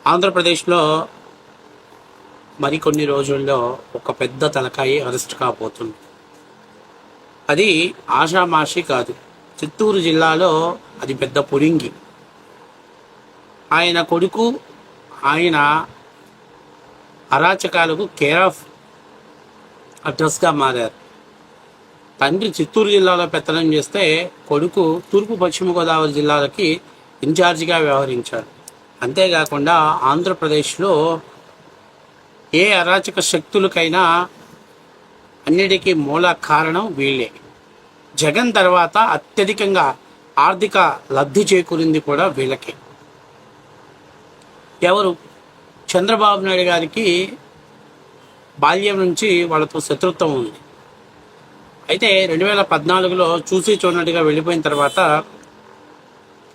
ఆంధ్రప్రదేశ్లో మరికొన్ని రోజుల్లో ఒక పెద్ద తలకాయి అరెస్ట్ కాబోతుంది. అది ఆషామాషి కాదు. చిత్తూరు జిల్లాలో అది పెద్ద పురింగి. ఆయన కొడుకు, ఆయన అరాచకాలకు కేర్ ఆఫ్ అడ్రస్గా మారారు. తండ్రి చిత్తూరు జిల్లాలో పెత్తనం చేస్తే కొడుకు తూర్పు పశ్చిమ గోదావరి జిల్లాలకి ఇన్ఛార్జిగా వ్యవహరించాడు. అంతేకాకుండా ఆంధ్రప్రదేశ్లో ఏ అరాచక శక్తులకైనా అన్నిటికీ మూల కారణం వీళ్ళే. జగన్ తర్వాత అత్యధికంగా ఆర్థిక లబ్ధి చేకూరింది కూడా వీళ్ళకే. ఎవరు? చంద్రబాబు నాయుడు గారికి బాల్యం నుంచి వాళ్ళతో శత్రుత్వం ఉంది. అయితే 2014లో చూసి చూడనట్టుగా వెళ్ళిపోయిన తర్వాత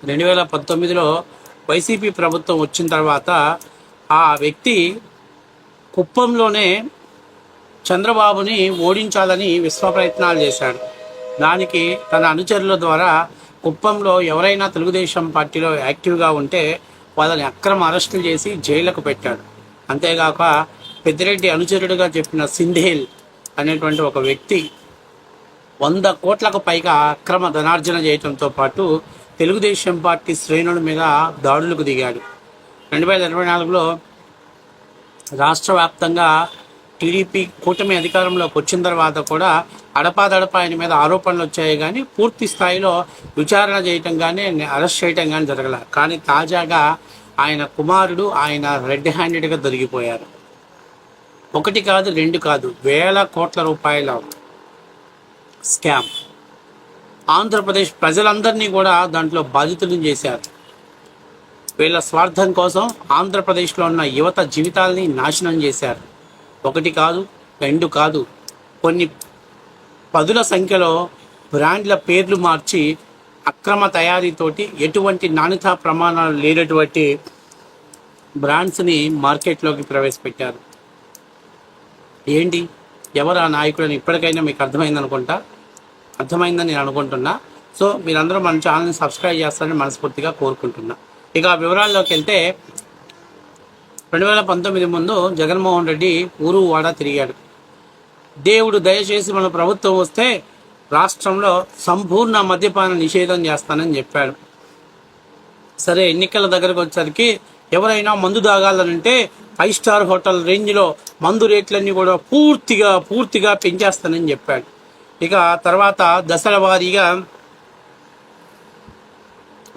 2019లో వైసీపీ ప్రభుత్వం వచ్చిన తర్వాత ఆ వ్యక్తి కుప్పంలోనే చంద్రబాబుని ఓడించాలని విశ్వ ప్రయత్నాలు చేశాడు. దానికి తన అనుచరుల ద్వారా కుప్పంలో ఎవరైనా తెలుగుదేశం పార్టీలో యాక్టివ్గా ఉంటే వాళ్ళని అక్రమ అరెస్టులు చేసి జైళ్లకు పెట్టాడు. అంతేగాక పెద్దిరెడ్డి అనుచరుడిగా చెప్పిన సింధేల్ అనేటువంటి ఒక వ్యక్తి 100 కోట్లకు పైగా అక్రమ ధనార్జన చేయడంతో పాటు తెలుగుదేశం పార్టీ శ్రేణుల మీద దాడులకు దిగాడు. 2024లో రాష్ట్ర వ్యాప్తంగా టీడీపీ కూటమి అధికారంలోకి వచ్చిన తర్వాత కూడా అడపాదడపా ఆయన మీద ఆరోపణలు వచ్చాయి, కానీ పూర్తి స్థాయిలో విచారణ చేయటం కానీ అరెస్ట్ చేయటం కానీ జరగల. కానీ తాజాగా ఆయన కుమారుడు ఆయన రెడ్ హ్యాండెడ్గా దొరికిపోయారు. 1 కాదు 2 కాదు, వేల కోట్ల రూపాయల స్కామ్. ఆంధ్రప్రదేశ్ ప్రజలందరినీ కూడా దాంట్లో బాధితులను చేశారు. వీళ్ళ స్వార్థం కోసం ఆంధ్రప్రదేశ్లో ఉన్న యువత జీవితాలని నాశనం చేశారు. 1 కాదు 2 కాదు, కొన్ని పదుల సంఖ్యలో బ్రాండ్ల పేర్లు మార్చి అక్రమ తయారీతోటి ఎటువంటి నాణ్యతా ప్రమాణాలు లేనటువంటి బ్రాండ్స్ని మార్కెట్లోకి ప్రవేశపెట్టారు. ఏంటి, ఎవరు ఆ నాయకులని ఇప్పటికైనా మీకు అర్థమైందని నేను అనుకుంటున్నా. సో మీరందరూ మన ఛానల్ని సబ్స్క్రైబ్ చేస్తారని మనస్ఫూర్తిగా కోరుకుంటున్నా. ఇక వివరాల్లోకి వెళ్తే 2019 ముందు జగన్మోహన్ రెడ్డి ఊరు వాడ తిరిగాడు. దేవుడు దయచేసి మన ప్రభుత్వం వస్తే రాష్ట్రంలో సంపూర్ణ మద్యపాన నిషేధం చేస్తానని చెప్పాడు. సరే, ఎన్నికల దగ్గరకు వచ్చేసరికి ఎవరైనా మందు తాగాలనంటే 5 స్టార్ హోటల్ రేంజ్లో మందు రేట్లన్నీ కూడా పూర్తిగా పెంచేస్తానని చెప్పాడు. ఇక తర్వాత దశల వారీగా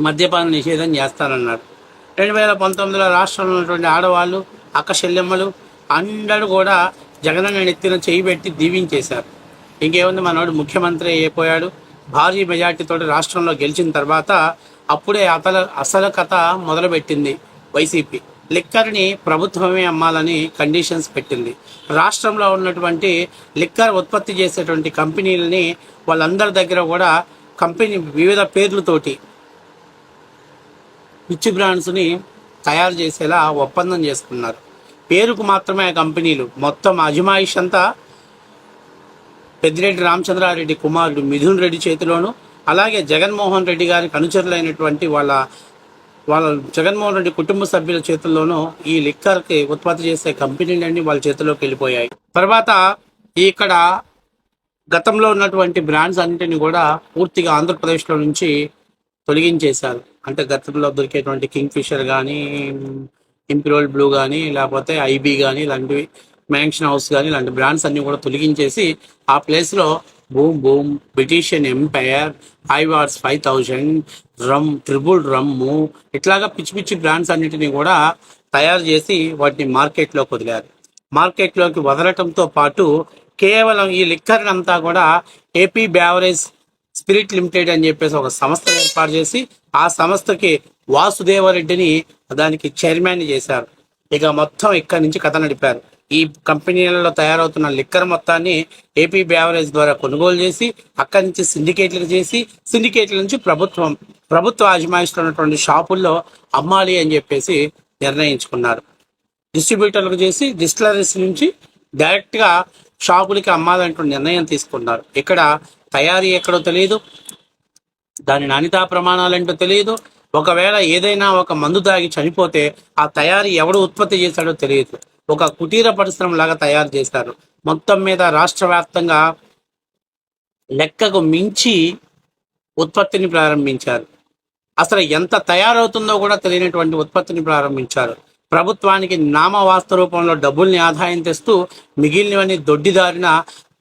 మద్యపాన నిషేధం చేస్తానన్నాడు. 2019లో రాష్ట్రంలో ఉన్నటువంటి ఆడవాళ్ళు, అక్క చెల్లెమ్మలు అందరూ కూడా జగనన్న నెత్తిన చేయి పెట్టి దీవించేశారు. ఇంకేముంది, మనోడు ముఖ్యమంత్రి అయిపోయాడు. భారీ మెజార్టీతో రాష్ట్రంలో గెలిచిన తర్వాత అప్పుడే అసలు కథ మొదలుపెట్టింది వైసీపీ. లిక్కర్ని ప్రభుత్వమే అమ్మాలని కండిషన్స్ పెట్టింది. రాష్ట్రంలో ఉన్నటువంటి లిక్కర్ ఉత్పత్తి చేసేటువంటి కంపెనీలని వాళ్ళందరి దగ్గర కూడా కంపెనీ వివిధ పేర్లతోటి పిచ్చి బ్రాండ్స్ని తయారు చేసేలా ఒప్పందం చేసుకున్నారు. పేరుకు మాత్రమే ఆ కంపెనీలు. మొత్తం అజమాయిష్ అంతా పెద్దిరెడ్డి రామచంద్రారెడ్డి కుమారుడు మిథున్ రెడ్డి చేతిలోను, అలాగే జగన్మోహన్ రెడ్డి గారికి అనుచరులైనటువంటి వాళ్ళ జగన్మోహన్ రెడ్డి కుటుంబ సభ్యుల చేతుల్లోనూ ఈ లిక్కర్కి ఉత్పత్తి చేసే కంపెనీలన్నీ వాళ్ళ చేతిలోకి వెళ్ళిపోయాయి. తర్వాత ఇక్కడ గతంలో ఉన్నటువంటి బ్రాండ్స్ అన్నింటినీ కూడా పూర్తిగా ఆంధ్రప్రదేశ్లో నుంచి తొలగించేశారు. అంటే గతంలో దొరికేటువంటి కింగ్ ఫిషర్ కానీ, ఇంపీరియల్ బ్లూ కానీ, లేకపోతే ఐబీ కానీ, ఇలాంటివి మ్యాన్షన్ హౌస్ కానీ, ఇలాంటి బ్రాండ్స్ అన్ని కూడా తొలగించేసి ఆ ప్లేస్లో బూమ్, బ్రిటిషియన్ ఎంపైర్, ఐవార్స్ 5000, ట్రిపుల్ రమ్ము, ఇట్లాగా పిచ్చి బ్రాండ్స్ అన్నిటినీ కూడా తయారు చేసి వాటిని మార్కెట్లోకి వదిలారు. మార్కెట్లోకి వదలటంతో పాటు కేవలం ఈ లిక్కర్ అంతా కూడా ఏపీ బ్యావరేజ్ స్పిరిట్ లిమిటెడ్ అని చెప్పేసి ఒక సంస్థను ఏర్పాటు చేసి ఆ సంస్థకి వాసుదేవరెడ్డిని దానికి చైర్మన్ చేశారు. ఇక మొత్తం ఇక్కడి నుంచి కథ నడిపారు. ఈ కంపెనీలలో తయారవుతున్న లిక్కర్ మొత్తాన్ని ఏపీ బ్యావరేజ్ ద్వారా కొనుగోలు చేసి అక్కడి నుంచి సిండికేట్లకు చేసి సిండికేట్ల నుంచి ప్రభుత్వ ఆజమాయిషిలో ఉన్నటువంటి షాపుల్లో అమ్మాలి అని చెప్పేసి నిర్ణయించుకున్నారు. డిస్ట్రిబ్యూటర్లకు చేసి డిస్టిలరీస్ నుంచి డైరెక్ట్గా షాపులకి అమ్మాలంటూ నిర్ణయం తీసుకున్నారు. ఇక్కడ తయారీ ఎక్కడో తెలియదు, దాని నాణ్యతా ప్రమాణాలు ఏంటో తెలియదు, ఒకవేళ ఏదైనా ఒక మందు తాగి చనిపోతే ఆ తయారీ ఎవడు ఉత్పత్తి చేశాడో తెలియదు. ఒక కుటీర పరిశ్రమ లాగా తయారు చేశారు. మొత్తం మీద రాష్ట్ర వ్యాప్తంగా లెక్కకు మించి ఉత్పత్తిని ప్రారంభించారు. అసలు ఎంత తయారవుతుందో కూడా తెలియనటువంటి ఉత్పత్తిని ప్రారంభించారు. ప్రభుత్వానికి నామవాస్తవ రూపంలో డబ్బుల్ని ఆదాయం తెస్తూ మిగిలినవన్నీ దొడ్డిదారిన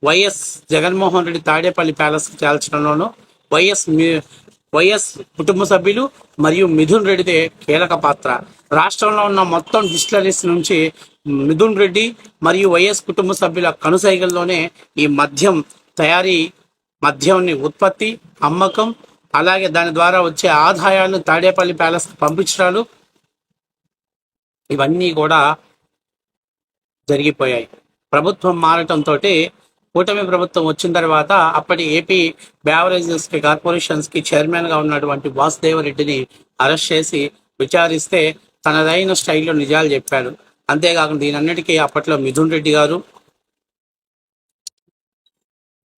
వైఎస్ జగన్మోహన్ రెడ్డి తాడేపల్లి ప్యాలెస్ చేల్చడంలోనూ వైఎస్ కుటుంబ సభ్యులు మరియు మిథున్ రెడ్డిదే కీలక పాత్ర. రాష్ట్రంలో ఉన్న మొత్తం డిస్టిలరీస్ నుంచి మిథున్ రెడ్డి మరియు వైఎస్ కుటుంబ సభ్యుల కనుసైగల్లోనే ఈ మద్యంని ఉత్పత్తి, అమ్మకం, అలాగే దాని ద్వారా వచ్చే ఆదాయాలను తాడేపల్లి ప్యాలెస్ పంపించడాలు ఇవన్నీ కూడా జరిగిపోయాయి. ప్రభుత్వం మారటంతో కూటమి ప్రభుత్వం వచ్చిన తర్వాత అప్పటి ఏపీ బ్యావరేజెస్ కార్పొరేషన్స్ కి చైర్మన్ గా ఉన్నటువంటి వాసుదేవరెడ్డిని అరెస్ట్ చేసి విచారిస్తే తనదైన స్టైల్లో నిజాలు చెప్పాడు. అంతేకాకుండా దీనన్నిటికీ అప్పట్లో మిథున్ రెడ్డి గారు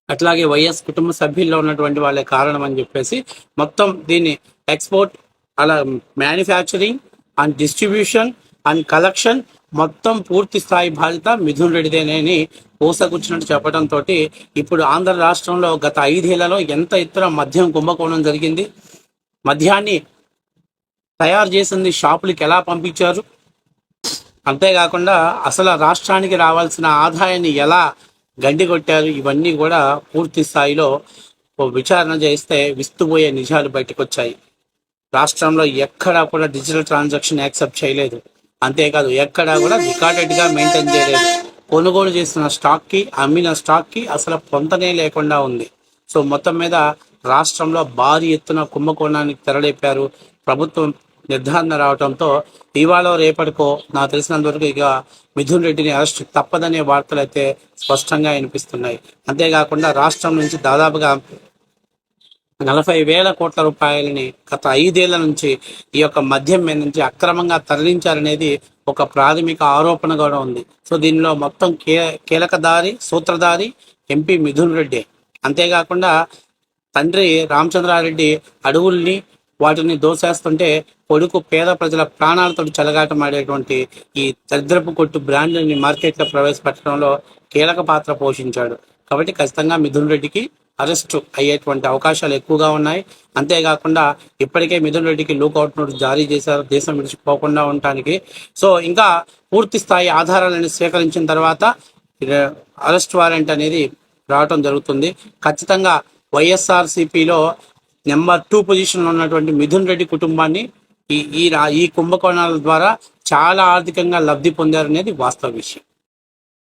అట్లాగే వైఎస్ కుటుంబ సభ్యుల్లో ఉన్నటువంటి వాళ్ళే కారణం అని చెప్పేసి మొత్తం దీన్ని ఎక్స్పోర్ట్, అలా manufacturing and distribution and collection మొత్తం పూర్తి స్థాయి బాధ్యత మిథున్ రెడ్డిదేనని పూసగుచ్చినట్టు చెప్పడంతో ఇప్పుడు ఆంధ్ర రాష్ట్రంలో గత 5 ఏళ్లలో ఎంత ఎత్తున మద్యం కుంభకోణం జరిగింది, మద్యాన్ని తయారు చేసింది షాపులకి ఎలా పంపించారు, అంతేకాకుండా అసలు రాష్ట్రానికి రావాల్సిన ఆదాయాన్ని ఎలా గండి కొట్టారు, ఇవన్నీ కూడా పూర్తి స్థాయిలో విచారణ చేస్తే విస్తుపోయే నిజాలు బయటకు వచ్చాయి. రాష్ట్రంలో ఎక్కడా కూడా డిజిటల్ ట్రాన్సాక్షన్ యాక్సెప్ట్ చేయలేదు. అంతేకాదు ఎక్కడా కూడా రికార్డెడ్గా మెయింటైన్ చేయలేదు. కొనుగోలు చేసిన స్టాక్కి, అమ్మిన స్టాక్కి అసలు పొంతనే లేకుండా ఉంది. సో మొత్తం మీద రాష్ట్రంలో భారీ ఎత్తున కుంభకోణానికి తెరలేపారు. ప్రభుత్వం నిర్ధారణ రావడంతో ఇవాళ రేపటికో నాకు తెలిసినంత వరకు ఇక మిథున్ రెడ్డిని అరెస్ట్ తప్పదనే వార్తలు అయితే స్పష్టంగా వినిపిస్తున్నాయి. అంతేకాకుండా రాష్ట్రం నుంచి దాదాపుగా 40,000 కోట్ల రూపాయలని గత 5 ఏళ్ల నుంచి ఈ యొక్క మద్యం మీద నుంచి అక్రమంగా తరలించారనేది ఒక ప్రాథమిక ఆరోపణ కూడా ఉంది. సో దీనిలో మొత్తం సూత్రధారి ఎంపీ మిథున్ రెడ్డి. అంతేకాకుండా తండ్రి రామచంద్రారెడ్డి అడవుల్ని వాటిని దోసేస్తుంటే కొడుకు పేద ప్రజల ప్రాణాలతో చెలగాటమాడేటువంటి ఈ దరిద్రపు కొట్టు బ్రాండ్ని మార్కెట్లో ప్రవేశపెట్టడంలో కీలక పాత్ర పోషించాడు. కాబట్టి ఖచ్చితంగా మిథున్ రెడ్డికి అరెస్టు అయ్యేటువంటి అవకాశాలు ఎక్కువగా ఉన్నాయి. అంతేకాకుండా ఇప్పటికే మిథున్ రెడ్డికి లూకౌట్ నోటీస్ జారీ చేశారు దేశం విడిచిపోకుండా ఉండటానికి. సో ఇంకా పూర్తి స్థాయి ఆధారాలను స్వీకరించిన తర్వాత అరెస్ట్ వారెంట్ అనేది రావటం జరుగుతుంది. ఖచ్చితంగా వైఎస్ఆర్సీపీలో నెంబర్ 2 పొజిషన్లో ఉన్నటువంటి మిథున్ రెడ్డి కుటుంబాన్ని ఈ కుంభకోణాల ద్వారా చాలా ఆర్థికంగా లబ్ధి పొందారనేది వాస్తవ విషయం.